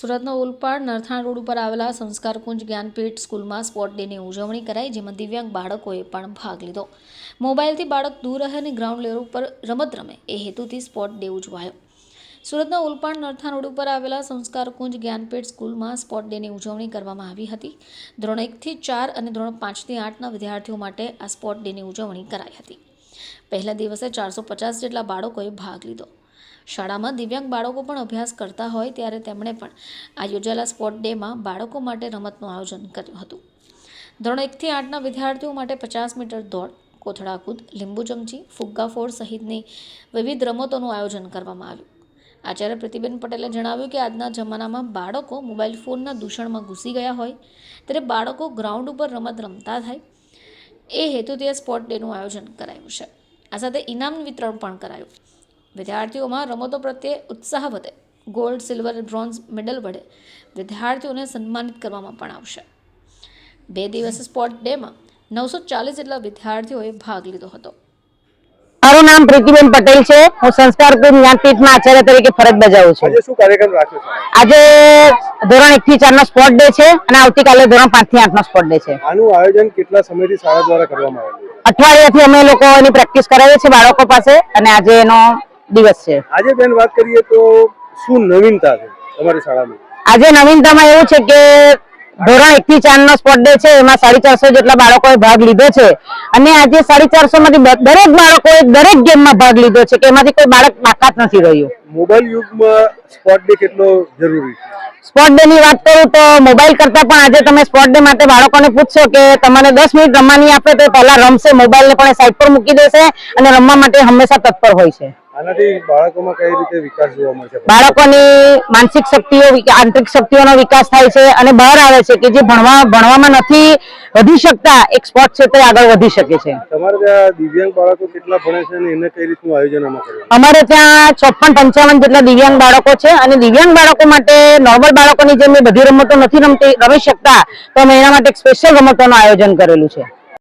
સુરતના ઓલપાડ નરથાણ રોડ ઉપર આવેલા સંસ્કારકુંજ જ્ઞાનપીઠ સ્કૂલમાં સ્પોર્ટ ડેની ઉજવણી કરાઈ, જેમાં દિવ્યાંગ બાળકોએ પણ ભાગ લીધો। મોબાઈલથી બાળક દૂર રહે અને ગ્રાઉન્ડ લેવલ ઉપર રમત રમે એ હેતુથી સ્પોર્ટ ડે ઉજવાયો। સુરતના ઓલપાડ નરથાણ રોડ ઉપર આવેલા સંસ્કારકુંજ જ્ઞાનપીઠ સ્કૂલમાં સ્પોર્ટ ડેની ઉજવણી કરવામાં આવી હતી। ધોરણ 1 થી 4 અને ધોરણ 5 થી 8ના વિદ્યાર્થીઓ માટે આ સ્પોર્ટ ડેની ઉજવણી કરાઈ હતી। પહેલા દિવસે 450 જેટલા બાળકોએ ભાગ લીધો। શાળામાં દિવ્યાંગ બાળકો પણ અભ્યાસ કરતા હોય ત્યારે તેમણે પણ આ યોજાયેલા સ્પોર્ટ ડેમાં બાળકો માટે રમતનું આયોજન કર્યું હતું। ધોરણ 1 થી 8ના વિદ્યાર્થીઓ માટે 50 મીટર દોડ, કોથળા કૂદ, લીંબુ ચમચી, ફુગ્ગા ફોડ સહિતની વિવિધ રમતોનું આયોજન કરવામાં આવ્યું। આચાર્ય પ્રતિબેન પટેલે જણાવ્યું કે આજના જમાનામાં બાળકો મોબાઈલ ફોનના દૂષણમાં ઘૂસી ગયા હોય ત્યારે બાળકો ગ્રાઉન્ડ ઉપર રમત રમતા થાય એ હેતુથી આ સ્પોર્ટ ડેનું આયોજન કરાયું છે। આ સાથે ઇનામ વિતરણ પણ કરાયું। વિદ્યાર્થીઓમાં રમતો પ્રત્યે ઉત્સાહ વધે, ગોલ્ડ, સિલ્વર, બ્રોન્ઝ મેડલ વડે વિદ્યાર્થીઓને સન્માનિત કરવામાં પણ આવશે। 2 દિવસીય સ્પોર્ટ ડેમાં 940 જેટલા વિદ્યાર્થીઓએ ભાગ લીધો હતો। મારું નામ પ્રીતિબેન પટેલ છે। હું સંસ્કારકુંજ જ્ઞાનપીઠમાં આચાર્ય તરીકે ફરજ બજાવું છું। આજે શું કાર્યક્રમ રાખ્યો છે? આજે ધોરણ 1 થી 4 નો સ્પોર્ટ ડે છે અને આવતીકાલે ધોરણ 5 થી 8 નો સ્પોર્ટ ડે છે। આનું આયોજન કેટલા સમયથી શાળા દ્વારા કરવામાં આવેલું છે? અઠવાડિયાથી અમે લોકો એની પ્રેક્ટિસ કરાવીએ છીએ બાળકો પાસે અને આજે એનો દિવસ છે। આજે બેન વાત કરીએ તો શું નવીનતા છે તમારી શાળામાં? આજે નવીનતામાં એવું છે કે ધોરણ 1 થી 4 નો સ્પોર્ટ ડે છે, એમાં 450 જેટલા બાળકોએ ભાગ લીધો છે અને આજે 450 માંથી દરેક બાળકોએ દરેક ગેમમાં ભાગ લીધો છે કે એમાંથી કોઈ બાળક બાકાત નથી રહ્યું। મોબાઈલ યુગમાં સ્પોર્ટ ડે કેટલો જરૂરી છે? સ્પોર્ટ ડે ની વાત કરું તો મોબાઈલ કરતા પણ આજે તમે સ્પોર્ટ ડે માટે બાળકોને પૂછશો કે તમને 10 મિનિટ રમવાની આપે તો પહેલા રમશે, મોબાઈલને પણ સાઈડ પર મૂકી દેશે અને રમવા માટે હંમેશા તત્પર હોય છે। આનાથી બાળકોમાં કઈ રીતે વિકાસ જોવા મળશે? બાળકોની માનસિક શક્તિઓ, આંતરિક શક્તિઓનો વિકાસ થાય છે અને બહાર આવે છે કે જે ભણવામાં નથી વધી શકતા, એક સ્પોર્ટ ક્ષેત્રે આગળ વધી શકે છે। તમારે ત્યાં દિવ્યાંગ બાળકો કેટલા ભણે છે અને એને કઈ રીતનું આયોજન આમાં કર્યું? અમારે ત્યાં 54-55 જેટલા દિવ્યાંગ બાળકો છે અને દિવ્યાંગ બાળકો માટે નોર્મલ બાળકોની જેમ બધી રમતો નથી રમી શકતા તો અમે એના માટે એક સ્પેશિયલ રમતોનું આયોજન કરેલું છે।